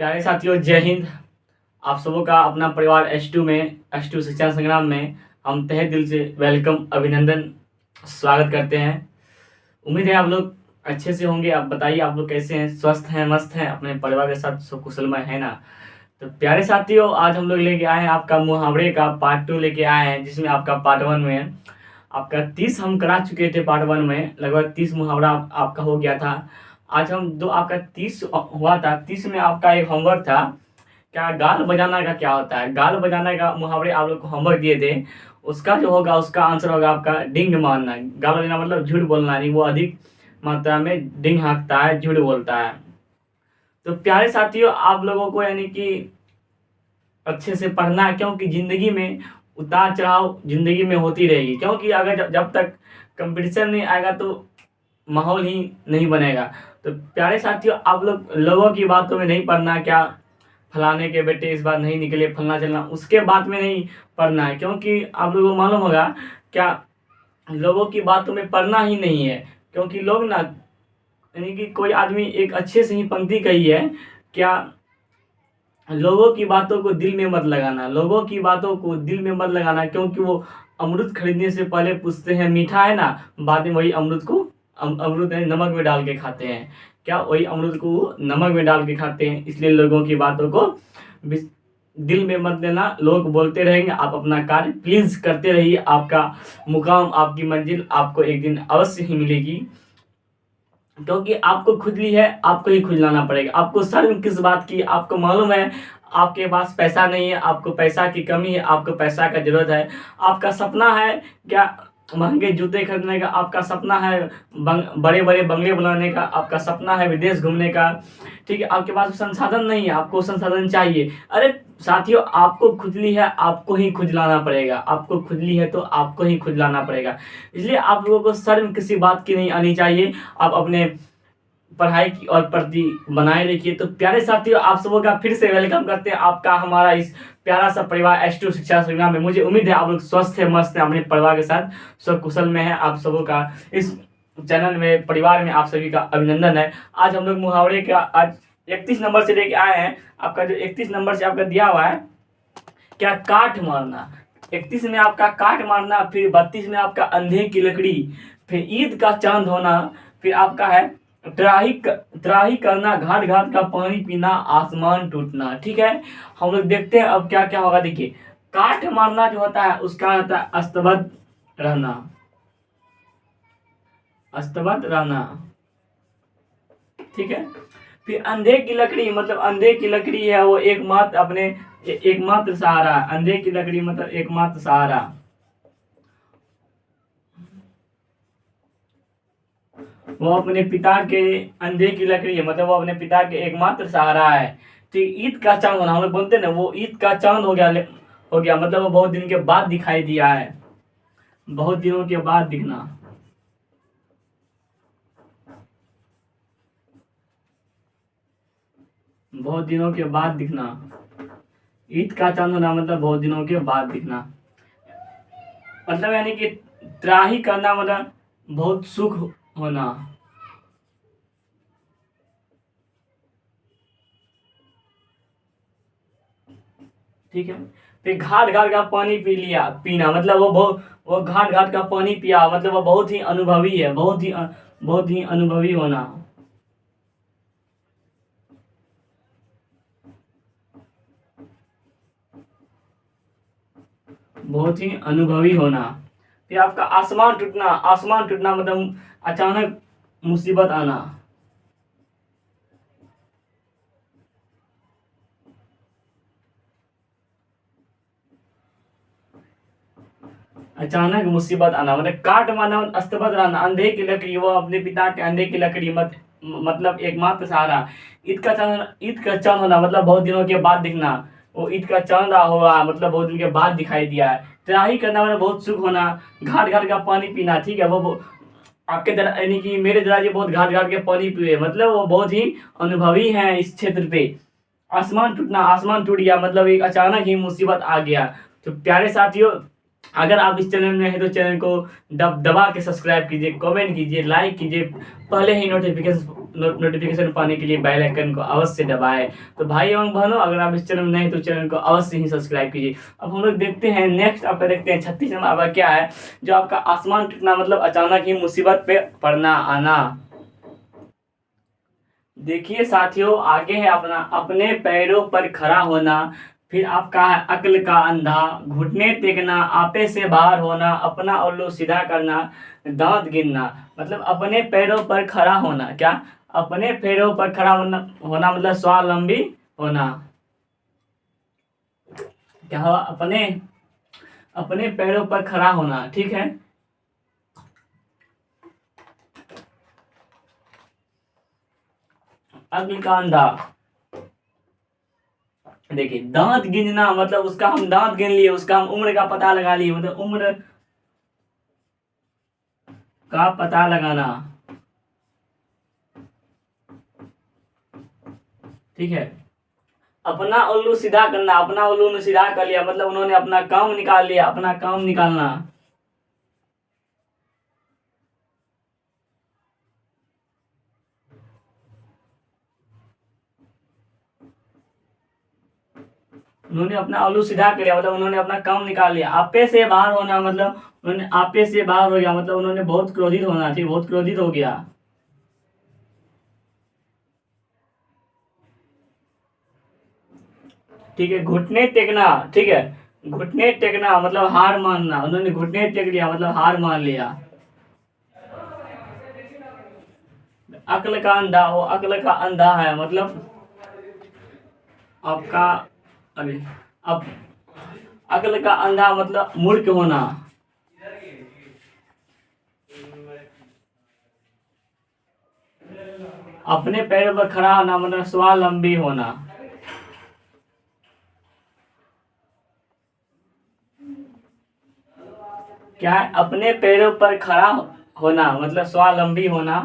प्यारे साथियों, जय हिंद। आप सबों का अपना परिवार एच टू शिक्षा संग्राम में हम तहे दिल से वेलकम, अभिनंदन, स्वागत करते हैं। उम्मीद है आप लोग अच्छे से होंगे। आप बताइए, आप लोग कैसे हैं? स्वस्थ हैं, मस्त हैं, अपने परिवार के साथ सब कुशलमय है ना? तो प्यारे साथियों, आज हम लोग लेके आए हैं आपका मुहावरे का पार्ट 2 लेके आए हैं, जिसमें आपका पार्ट 1 में आपका 30 हम करा चुके थे। पार्ट 1 में लगभग 30 मुहावरा आपका हो गया था। आज हम जो आपका 30 हुआ था, 30 में आपका एक होमवर्क था। क्या गाल बजाना का क्या होता है? गाल बजाना का मुहावरे आप लोग को होमवर्क दिए थे। उसका जो होगा, उसका आंसर होगा आपका डिंग मारना। गाल बजाना मतलब झूठ बोलना नहीं, वो अधिक मात्रा में डिंग हाँकता है, झूठ बोलता है। तो प्यारे साथियों, आप लोगों को यानी कि अच्छे से पढ़ना है, क्योंकि ज़िंदगी में उतार चढ़ाव ज़िंदगी में होती रहेगी। क्योंकि अगर जब तक कंपटीशन नहीं आएगा तो माहौल ही नहीं बनेगा। तो प्यारे साथियों, आप लोग लोगों की बातों में नहीं पढ़ना। क्या फलाने के बेटे इस बार नहीं निकले, फलना चलना, उसके बात में नहीं पढ़ना है। क्योंकि आप लोगों को मालूम होगा, क्या लोगों की बातों में पढ़ना ही नहीं है। क्योंकि लोग ना, यानी कि कोई आदमी एक अच्छे से ही पंक्ति कही है, क्या लोगों की बातों को दिल में मत लगाना, लोगों की बातों को दिल में मत लगाना। क्योंकि वो अमृत खरीदने से पहले पूछते हैं मीठा है ना, बाद में वही अमृत को अमृत नमक में डाल के खाते हैं। क्या वही अमृत को वो नमक में डाल के खाते हैं। इसलिए लोगों की बातों को दिल में मत लेना। लोग बोलते रहेंगे, आप अपना कार्य प्लीज करते रहिए। आपका मुकाम, आपकी मंजिल आपको एक दिन अवश्य ही मिलेगी। क्योंकि आपको खुजली है, आपको ही खुजलाना पड़ेगा। आपको शर्म किस बात की? आपको मालूम है आपके पास पैसा नहीं है, आपको पैसा की कमी है, आपको पैसा का जरूरत है। आपका सपना है क्या महंगे जूते खरीदने का, आपका सपना है बड़े बड़े बंगले बनाने का, आपका सपना है विदेश घूमने का। ठीक है, आपके पास संसाधन नहीं है, आपको संसाधन चाहिए। अरे साथियों, आपको खुजली है, आपको ही खुजलाना पड़ेगा। आपको खुजली है तो आपको ही खुजलाना पड़ेगा। इसलिए आप लोगों को शर्म किसी बात की नहीं आनी चाहिए। आप अपने पढ़ाई की और प्रति बनाए रखिए। तो प्यारे साथियों, आप सबों का फिर से वेलकम करते हैं आपका हमारा इस प्यारा सा परिवार एच टू शिक्षा संग्राम में। मुझे उम्मीद है आप लोग स्वस्थ है, मस्त है, अपने परिवार के साथ सब कुशल में है। आप सबों का इस चैनल में, परिवार में आप सभी का अभिनंदन है। आज हम लोग मुहावरे का आज 31 नंबर से लेके आए हैं। आपका जो 31 नंबर से आपका दिया हुआ है, क्या काट मारना। 31 में आपका काट मारना, फिर 32 में आपका अंधे की लकड़ी, फिर ईद का चांद होना, फिर आपका है त्राही करना, घाट घाट का पानी पीना, आसमान टूटना। ठीक है, हम लोग देखते हैं अब क्या क्या होगा। देखिए, काट मारना जो होता है उसका होता है अस्तबद्ध रहना, अस्तबद्ध रहना। ठीक है, फिर अंधे की लकड़ी मतलब अंधे की लकड़ी है वो एकमात्र अपने एकमात्र सहारा। अंधे की लकड़ी मतलब एकमात्र सहारा। वो अपने पिता के, अंधे की लकड़ी है मतलब वो अपने पिता के एकमात्र सहारा है। ठीक, ईद का चांद होना, हम लोग बोलते हैं ना, वो ईद का चांद हो गया मतलब वो बहुत दिन के बाद दिखाई दिया है। बहुत दिनों के बाद दिखना, बहुत दिनों के बाद दिखना। ईद का चांद होना मतलब बहुत दिनों के बाद दिखना। मतलब यानी कि त्राही करना मतलब बहुत सुख होना। ठीक है, फिर घाट घाट का पानी पी लिया, पीना मतलब वो घाट घाट का पानी पिया मतलब वो बहुत ही अनुभवी है, बहुत ही अनुभवी होना। बहुत ही अनुभवी होना। फिर आपका आसमान टूटना, आसमान टूटना मतलब अचानक मुसीबत आना। अचानक मुसीबत आना मतलब काट मारना, अस्तबद्ध रहना, अंधे की लकड़ी, वो अपने पिता के अंधे की लकड़ी मतलब एकमात्र सहारा। ईद का चांद होना मतलब बहुत दिनों के बाद दिखना। वो ईद का चांद हुआ मतलब बहुत दिन के बाद दिखाई दिया है। त्राही करना मतलब बहुत सुख होना। घाट घाट का पानी पीना, ठीक है, वो आपके तरह यानी कि मेरे दादाजी बहुत घाट घाट के पानी पिए मतलब वो बहुत ही अनुभवी हैं इस क्षेत्र पे। आसमान टूटना, आसमान टूट गया मतलब एक अचानक ही मुसीबत आ गया। तो प्यारे साथियों, अगर आप इस चैनल में हैं तो चैनल को दबा के सब्सक्राइब कीजिए, कमेंट कीजिए, लाइक कीजिए, पहले ही नोटिफिकेशन नोटिफिकेशन पाने के लिए बेल आइकन को अवश्य दबाएं। तो भाई एवं बहनों, अगर आप इस चैनल में नहीं तो चैनल को अवश्य ही सब्सक्राइब कीजिए। अब हम लोग देखते हैं नेक्स्ट, आपका देखते हैं 36 नंबर आपका क्या है, जो आपका आसमान टूटना मतलब अचानक ही मुसीबत पे पड़ना आना। देखिए साथियों, आगे है अपना अपने पैरों पर खड़ा होना। फिर आपका है अक्ल का अंधा, घुटने टेकना, आपे से बाहर होना, अपना उल्लू सीधा करना, दांत गिनना। मतलब अपने पैरों पर खड़ा होना, क्या अपने पैरों पर खड़ा होना मतलब स्वावलंबी होना। क्या हुआ? अपने अपने पैरों पर खड़ा होना, ठीक है। अक्ल का अंधा, देखिए दांत गिनना मतलब उसका हम दांत गिन लिए, उसका हम उम्र का पता लगा लिए, मतलब उम्र का पता लगाना, ठीक है। अपना उल्लू सीधा करना, अपना उल्लू ने सीधा कर लिया मतलब उन्होंने अपना काम निकाल लिया, अपना काम निकालना। उन्होंने अपना उल्लू सीधा कर लिया मतलब उन्होंने अपना काम निकाल लिया। आपे से बाहर होना मतलब उन्होंने आपे से बाहर हो गया, मतलब उन्होंने बहुत क्रोधित होना, ठीक, बहुत क्रोधित हो गया। ठीक है। घुटने टेकना, ठीक है, घुटने टेकना मतलब हार मानना, उन्होंने घुटने टेक लिया मतलब हार मान लिया। अक्ल का अंधा, वो अक्ल का अंधा है मतलब आपका, अभी अब अक्ल का अंधा मतलब मूर्ख होना। अपने पैरों पर खड़ा होना मतलब स्वावलंबी होना। क्या है? अपने पैरों पर खड़ा होना मतलब स्वावलंबी होना।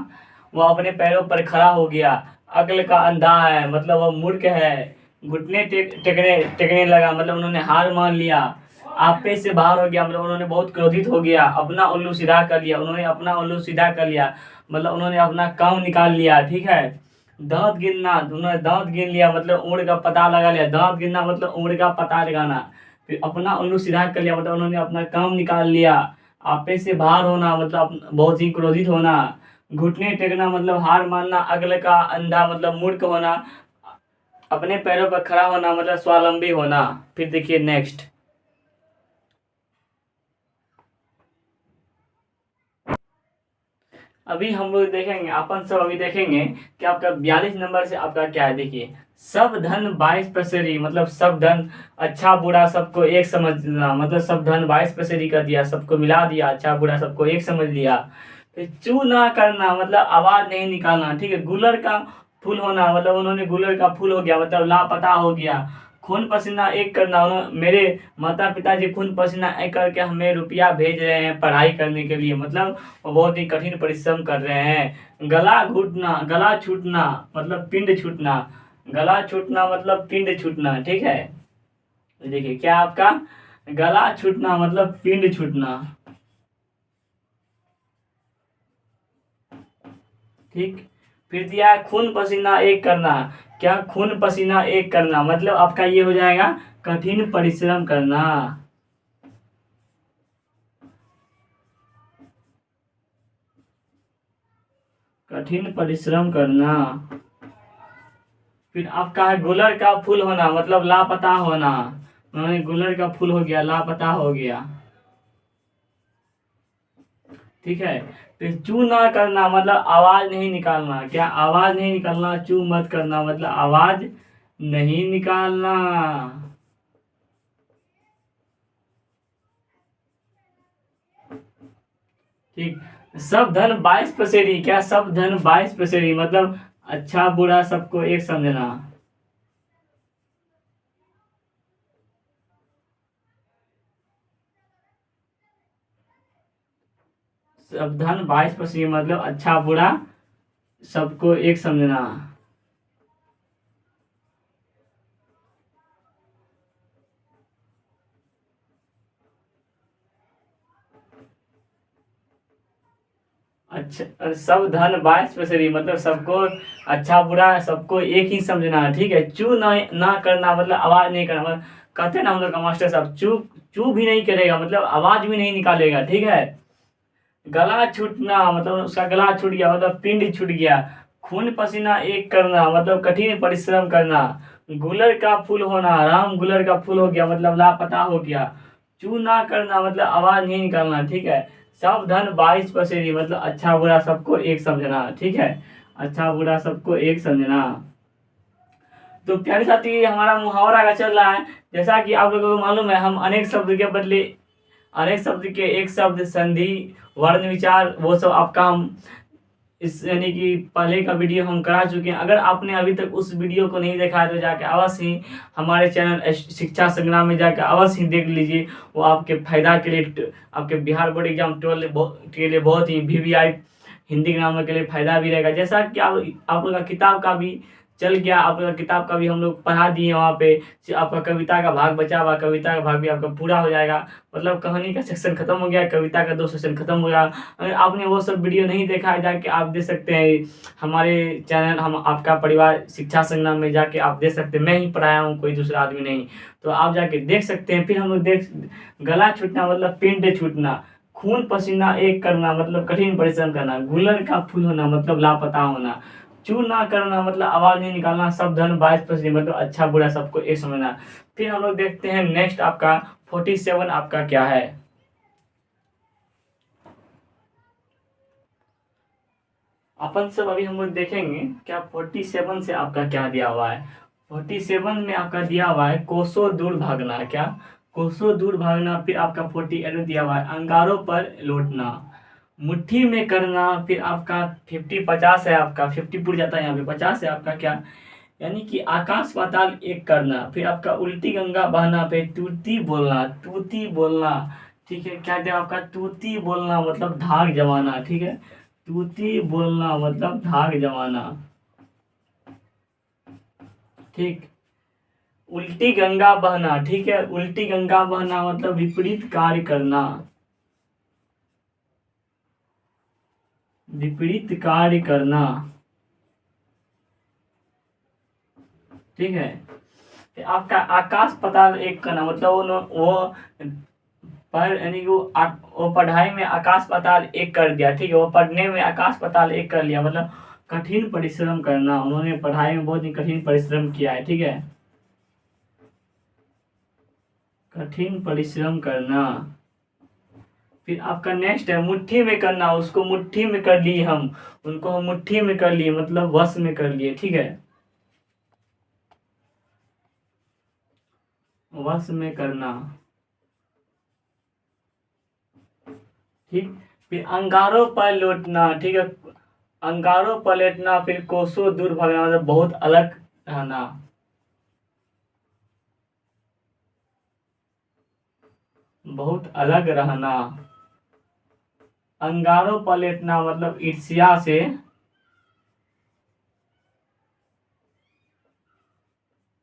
वो अपने पैरों पर खड़ा हो गया। अक्ल का अंधा है मतलब वो मूर्ख है। घुटने टेकने टेकने लगा मतलब उन्होंने हार मान लिया। आपे से बाहर हो गया मतलब उन्होंने बहुत क्रोधित हो गया। अपना उल्लू सीधा कर लिया, उन्होंने अपना उल्लू सीधा कर लिया मतलब उन्होंने अपना काम निकाल लिया, ठीक है। दांत गिनना, उन्होंने दांत गिन लिया मतलब उम्र का पता लगा लिया। दांत गिनना मतलब उम्र का पता लगाना। फिर अपना उल्लू सीधा कर लिया मतलब उन्होंने अपना काम निकाल लिया। आपे से बाहर होना मतलब बहुत ही क्रोधित होना। घुटने टेकना मतलब हार मानना। अगले का अंधा मतलब मूर्ख होना। अपने पैरों पर खड़ा होना मतलब स्वावलंबी होना। फिर देखिए नेक्स्ट, अभी हम लोग देखेंगे, अपन सब अभी देखेंगे कि आपका 42 नंबर से आपका क्या है। देखिए सब धन 22 पसेरी मतलब सब धन, अच्छा बुरा सबको एक समझना मतलब सब धन 22 पसेरी कर दिया, सबको मिला दिया, अच्छा बुरा सबको एक समझ लिया। फिर चू ना करना मतलब आवाज नहीं निकालना, ठीक है। गुलर का फूल होना मतलब उन्होंने गुलर का फूल हो गया मतलब लापता हो गया। खून पसीना एक करना, उन्होंने मेरे माता पिताजी खून पसीना एक करके हमें रुपया भेज रहे हैं पढ़ाई करने के लिए, मतलब वो बहुत ही कठिन परिश्रम कर रहे हैं। गला घुटना, गला छूटना मतलब पिंड छूटना। गला छूटना मतलब पिंड छूटना, ठीक है। देखिए क्या आपका गला छूटना मतलब पिंड छूटना, ठीक। फिर दिया है खून पसीना एक करना। क्या खून पसीना एक करना मतलब आपका ये हो जाएगा कठिन परिश्रम करना। कठिन परिश्रम करना। फिर आपका है गुलर का फूल होना मतलब लापता होना। उन्होंने गुलर का फूल हो गया, लापता हो गया, ठीक है। फिर चू ना करना मतलब आवाज नहीं निकालना। क्या आवाज नहीं निकालना? चू मत करना मतलब आवाज नहीं निकालना, ठीक। सब धन 22 पसेरी। क्या सब धन 22 पसेरी मतलब अच्छा बुरा सबको एक समझना। सब धन 22 पसेरी मतलब अच्छा बुरा सबको एक समझना। अच्छा, सब धन बाईस पसरी मतलब सबको अच्छा बुरा सबको एक ही समझना है, ठीक है। चू ना ना करना मतलब आवाज नहीं करना, मतलब कहते हैं ना हम लोग का मास्टर साहब, चू चू भी नहीं करेगा मतलब आवाज भी नहीं निकालेगा, ठीक है। गला छूटना मतलब उसका गला छूट गया मतलब पिंड छूट गया। खून पसीना एक करना मतलब कठिन परिश्रम करना। गुलर का फूल होना, राम गुलर का फूल हो गया मतलब लापता हो गया। चू ना करना मतलब आवाज नहीं निकालना, ठीक है। सब धन बाईस पसेरी मतलब अच्छा बुरा सबको एक समझना, ठीक है। अच्छा बुरा सबको एक समझना। तो प्यारे साथी, हमारा मुहावरा का चल रहा है। जैसा कि आप लोगों को मालूम है, हम अनेक शब्द के बदले अनेक शब्द के एक शब्द संधि वर्ण विचार वो सब आपका हम इस यानी कि पहले का वीडियो हम करा चुके हैं। अगर आपने अभी तक उस वीडियो को नहीं देखा है तो जाके अवश्य ही हमारे चैनल शिक्षा संग्राम में जाकर अवश्य ही देख लीजिए। वो आपके फायदा के लिए, आपके बिहार बोर्ड एग्जाम 12 के लिए बहुत ही VVI हिंदी ग्रामर के लिए फायदा भी रहेगा। जैसा कि आप लोग का किताब का भी चल गया, आप लोग का किताब का भी हम लोग पढ़ा दिए वहाँ पे। आपका कविता का भाग बचा हुआ, कविता का भाग भी आपका पूरा हो जाएगा। मतलब कहानी का सेक्शन खत्म हो गया, कविता का 2 सेक्शन खत्म हो गया। अगर आपने वो सब वीडियो नहीं देखा है जाके आप दे सकते हैं हमारे चैनल हम आपका परिवार शिक्षा संग्राम में जाके आप दे सकते हैं। मैं ही पढ़ाया हूँ, कोई दूसरा आदमी नहीं। तो आप जाके देख सकते हैं। फिर हम लोग गला छूटना मतलब पिंड छूटना। खून पसीना एक करना मतलब कठिन परिश्रम करना। गुलर का फूल होना मतलब लापता होना। चू ना करना मतलब आवाज नहीं निकालना। सब धन 22% मतलब अच्छा बुरा सबको एक समझना। फिर हम लोग देखते हैं नेक्स्ट आपका 47 आपका क्या है। अपन सब अभी हम लोग देखेंगे क्या 47 से आपका क्या दिया हुआ है। 47 में आपका दिया हुआ है कोसों दूर भागना। क्या? कोसों दूर भागना। फिर आपका 48 दिया हुआ है अंगारों पर लौटना। मुट्ठी में करना। फिर आपका 50 है, आपका 50 पुर जाता है, यहाँ पे 50 है आपका क्या, यानी कि आकाश पाताल एक करना। फिर आपका उल्टी गंगा बहना। फिर तूती बोलना, तूती बोलना, ठीक है। क्या दिया आपका? तूती बोलना मतलब धाक जमाना, ठीक है। तूती बोलना मतलब धाक जमाना, ठीक। उल्टी गंगा बहना, ठीक है। उल्टी गंगा बहना मतलब विपरीत कार्य करना, विपरीत कार्य करना, ठीक है। फिर आपका आकाश पाताल एक करना मतलब वो पर यानी कि वो पढ़ाई में आकाश पाताल एक कर दिया, ठीक है। वो पढ़ने में आकाश पाताल एक कर लिया मतलब कठिन परिश्रम करना। उन्होंने पढ़ाई में बहुत ही कठिन परिश्रम किया है, ठीक है। कठिन परिश्रम करना। फिर आपका नेक्स्ट है मुट्ठी में करना। उसको मुट्ठी में कर लिए हम, उनको हम मुट्ठी में कर लिए मतलब वश में कर लिए, ठीक है। वश में करना, ठीक। फिर अंगारों पर लौटना, ठीक है। अंगारों पर लेटना। फिर कोसों दूर भागना मतलब बहुत अलग रहना, बहुत अलग रहना। अंगारों पर लेटना मतलब ईर्ष्या से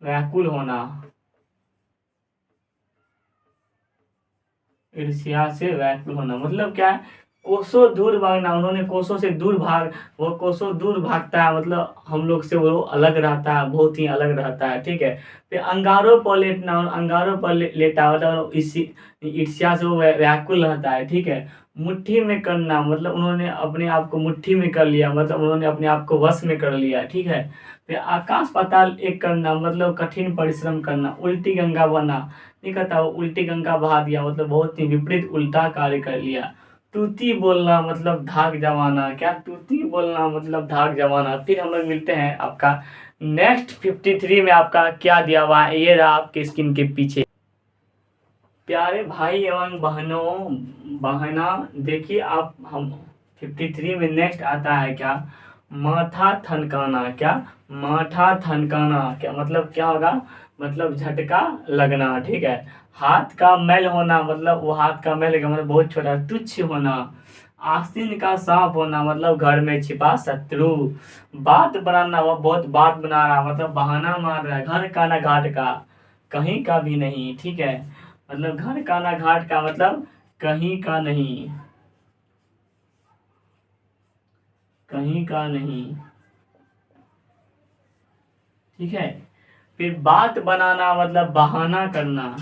व्याकुल होना, ईर्ष्या से व्याकुल होना मतलब क्या है? कोसों दूर भागना। उन्होंने कोसों से दूर भाग, वो कोसों दूर भागता है मतलब हम लोग से वो अलग रहता है, बहुत ही अलग रहता है, ठीक है। फिर अंगारों पर लेटना। अंगारों पर लेटा मतलब इसी ईर्ष्या से वो व्याकुल रहता है, ठीक है। मुट्ठी में करना मतलब उन्होंने अपने आप को मुट्ठी में कर लिया मतलब उन्होंने अपने आप को वश में कर लिया, ठीक है। फिर आकाश पाताल एक करना मतलब कठिन परिश्रम करना। उल्टी गंगा बना, नहीं कहता वो उल्टी गंगा बहा दिया मतलब बहुत ही विपरीत उल्टा कार्य कर लिया। तूती बोलना मतलब धाक जमाना। क्या? तूती बोलना मतलब धाक जमाना। फिर हम लोग मिलते हैं आपका नेक्स्ट 53 में आपका क्या दिया हुआ है, ये रहा आपके स्क्रीन के पीछे। प्यारे भाई एवं बहनों, बहना देखिए आप, हम 53 में नेक्स्ट आता है क्या, माथा थनकाना। क्या? माथा थनकाना क्या मतलब क्या होगा? मतलब झटका लगना, ठीक है। हाथ का मैल होना मतलब वो हाथ का मैल का मतलब बहुत छोटा, तुच्छ होना। आस्तीन का सांप होना मतलब घर में छिपा शत्रु। बात बनाना, वो बहुत बात बना रहा मतलब बहाना मार रहा है। घर का ना घाट का, कहीं का भी नहीं, ठीक है। मतलब घर का ना घाट का मतलब कहीं का नहीं। कहीं का नहीं। ठीक है। फिर बात बनाना मतलब बहाना करना।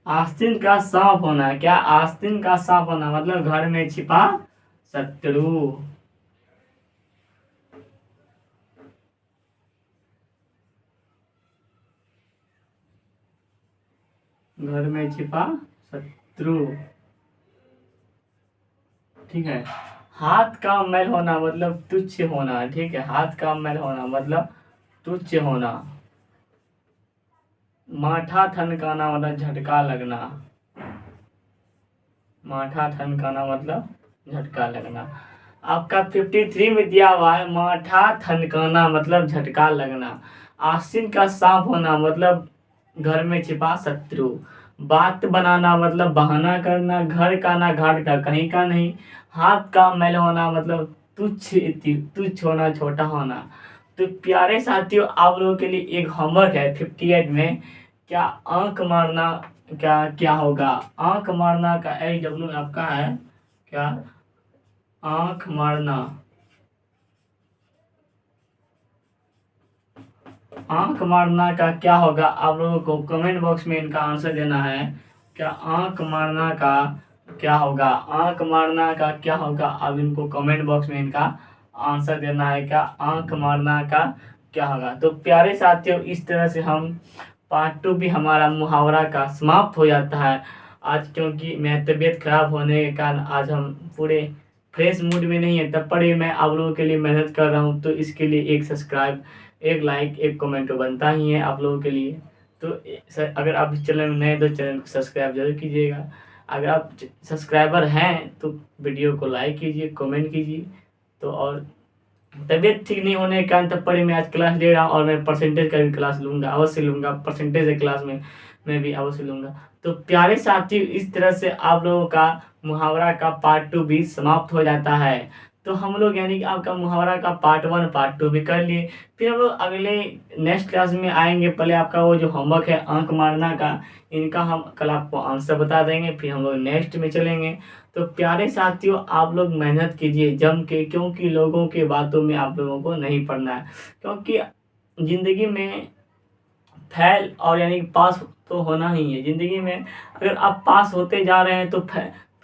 आस्तीन का सांप होना। क्या आस्तीन का सांप होना मतलब घर में छिपा शत्रु। घर में छिपा शत्रु। ठीक है। हाथ का मैल होना मतलब तुच्छ होना। ठीक है। हाथ का मैल होना मतलब तुच्छ होना। माठा थनकाना मतलब झटका लगना। माठा थनकाना मतलब झटका लगना। आपका 53 में दिया हुआ है माठा थनकाना मतलब झटका लगना। आश्विन का सांप होना मतलब घर में छिपा शत्रु। बात बनाना मतलब बहाना करना। घर का ना घाट का कहीं का नहीं। हाथ का मैल होना मतलब तुच्छ होना, छोटा होना। तो प्यारे साथियों, आप लोगों के लिए एक होमवर्क है 58 में। क्या आंख मारना क्या क्या होगा? आंख मारना का AW आपका है क्या? आंख मारना। आंख मारना का क्या होगा? आप लोगों को कमेंट बॉक्स में इनका आंसर देना है। क्या आंख मारना का क्या होगा? आंख मारना का क्या होगा? अब इनको कमेंट बॉक्स में इनका आंसर देना है। क्या आंख मारना का क्या होगा? तो प्यारे साथियों, इस तरह से हम पार्ट 2 भी हमारा मुहावरा का समाप्त हो जाता है आज, क्योंकि मैं तबीयत खराब होने के कारण आज हम पूरे फ्रेश मूड में नहीं है। तब पर भी मैं आप लोगों के लिए मेहनत कर रहा हूँ, तो इसके लिए एक सब्सक्राइब, एक लाइक, एक कमेंट तो बनता ही है आप लोगों के लिए। तो अगर आप इस चैनल में नए तो चैनल को सब्सक्राइब जरूर कीजिएगा। अगर आप सब्सक्राइबर हैं तो वीडियो को लाइक कीजिए, कमेंट कीजिए। तो और तबीयत ठीक नहीं होने के कारण तब पर ही मैं आज क्लास ले रहा हूँ, और मैं परसेंटेज का भी क्लास लूँगा, अवश्य लूँगा। परसेंटेज है क्लास में मैं भी अवश्य लूँगा। तो प्यारे साथी, इस तरह से आप लोगों का मुहावरा का पार्ट 2 भी समाप्त हो जाता है। तो हम लोग यानी कि आपका मुहावरा का पार्ट 1 पार्ट 2 भी कर लिए। फिर हम लोग अगले नेक्स्ट क्लास में आएंगे। पहले आपका वो जो होमवर्क है आंख मारना का, इनका हम कल आपको आंसर बता देंगे, फिर हम लोग नेक्स्ट में चलेंगे। तो प्यारे साथियों, आप लोग मेहनत कीजिए जम के, क्योंकि लोगों के बातों में आप लोगों को नहीं पड़ना है। क्योंकि ज़िंदगी में फेल और यानी कि पास तो होना ही है ज़िंदगी में। अगर आप पास होते जा रहे हैं तो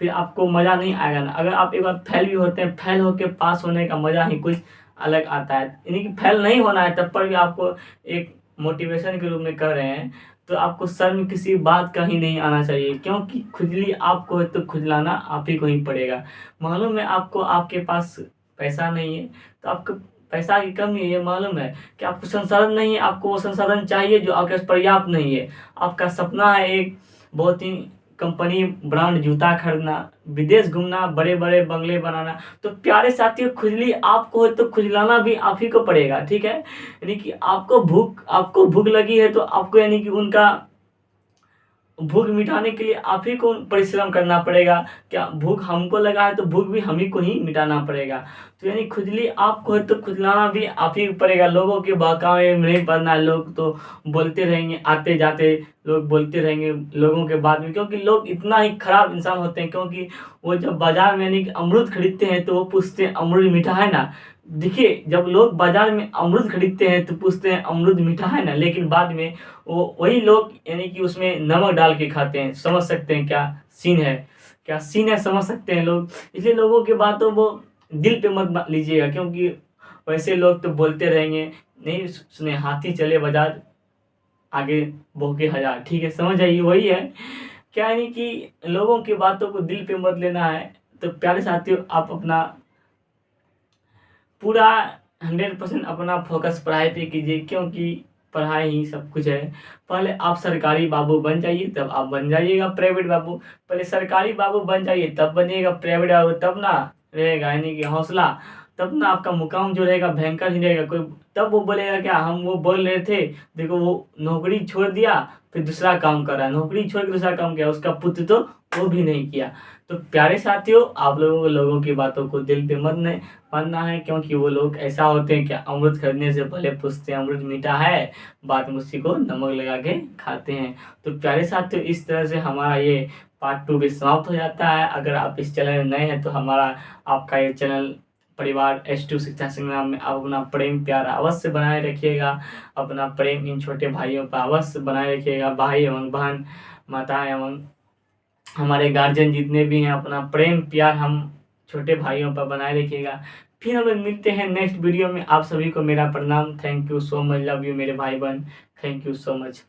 फिर आपको मज़ा नहीं आएगा ना। अगर आप एक बार फेल भी होते हैं, फेल होकर पास होने का मज़ा ही कुछ अलग आता है। यानी कि फेल नहीं होना है, तब पर भी आपको एक मोटिवेशन के रूप में कर रहे हैं। तो आपको शर्म किसी बात का ही नहीं आना चाहिए, क्योंकि खुजली आपको है तो खुजलाना आप ही को ही पड़ेगा। मालूम है आपको, आपके पास पैसा नहीं है तो आपको पैसा की कमी है, ये मालूम है कि आपको संसाधन नहीं है, आपको वो संसाधन चाहिए जो आपके पास पर्याप्त नहीं है। आपका सपना है एक बहुत ही कंपनी ब्रांड जूता खरीदना, विदेश घूमना, बड़े बड़े बंगले बनाना। तो प्यारे साथियों, खुजली आपको है तो खुजलाना भी आप ही को पड़ेगा। ठीक है। यानी कि आपको भूख लगी है तो आपको यानी कि उनका भूख मिटाने के लिए आप ही को परिश्रम करना पड़ेगा। क्या भूख हमको लगा है तो भूख भी हम ही को ही मिटाना पड़ेगा। तो यानी खुजली आपको है तो खुजलाना भी आप ही को पड़ेगा। लोगों के बहकावे में नहीं पड़ना है। लोग तो बोलते रहेंगे, आते जाते लोग बोलते रहेंगे लोगों के बाद में, क्योंकि लोग इतना ही खराब इंसान होते हैं। क्योंकि वो जब बाजार में यानी कि अमरूद खरीदते हैं तो वो पूछते हैं अमरूद मीठा है ना। देखिए, जब लोग बाजार में अमरूद खरीदते हैं तो पूछते हैं अमरूद मीठा है ना, लेकिन बाद में वो वही लोग यानी कि उसमें नमक डाल के खाते हैं। समझ सकते हैं क्या सीन है? क्या सीन है, समझ सकते हैं लोग। इसलिए लोगों की बातों वो दिल पे मत लीजिएगा, क्योंकि वैसे लोग तो बोलते रहेंगे। नहीं सुने, हाथी चले बाजार आगे भूखे हजार। ठीक है, समझ आइए, वही है। क्या यानी कि लोगों की बातों को दिल पे मत लेना है। तो प्यारे साथियों, आप अपना पूरा 100% अपना फोकस पढ़ाई पे कीजिए, क्योंकि पढ़ाई ही सब कुछ है। पहले आप सरकारी बाबू बन जाइए, तब आप बन जाइएगा प्राइवेट बाबू। पहले सरकारी बाबू बन जाइए तब बनिएगा प्राइवेट बाबू, तब ना रहेगा यानी कि हौसला। तब ना आपका मुकाम जो रहेगा भयंकर ही रहेगा। कोई तब वो बोलेगा क्या हम वो बोल रहे थे, देखो वो नौकरी छोड़ दिया फिर दूसरा काम कर रहा है, नौकरी छोड़ के दूसरा काम किया, उसका पुत्र तो वो भी नहीं किया। तो प्यारे साथियों, आप लोगों की बातों को दिल पे मत नहीं मानना है, क्योंकि वो लोग ऐसा होते हैं कि अमृत खरीदने से पहले पूछते हैं अमृत मीठा है, बाद में उसी को नमक लगा के खाते हैं। तो प्यारे साथियों, इस तरह से हमारा ये पार्ट 2 भी समाप्त हो जाता है। अगर आप इस चैनल में नए हैं तो आपका ये चैनल परिवार S2 शिक्षा संग्राम में आप अपना प्रेम प्यार अवश्य बनाए रखिएगा। अपना प्रेम इन छोटे भाइयों पर अवश्य बनाए रखिएगा। भाई एवं बहन, माता एवं हमारे गार्जियन जितने भी हैं, अपना प्रेम प्यार हम छोटे भाइयों पर बनाए रखिएगा। फिर हम लोग मिलते हैं नेक्स्ट वीडियो में। आप सभी को मेरा प्रणाम। Thank you so much. Love you मेरे भाई बहन। Thank you so much.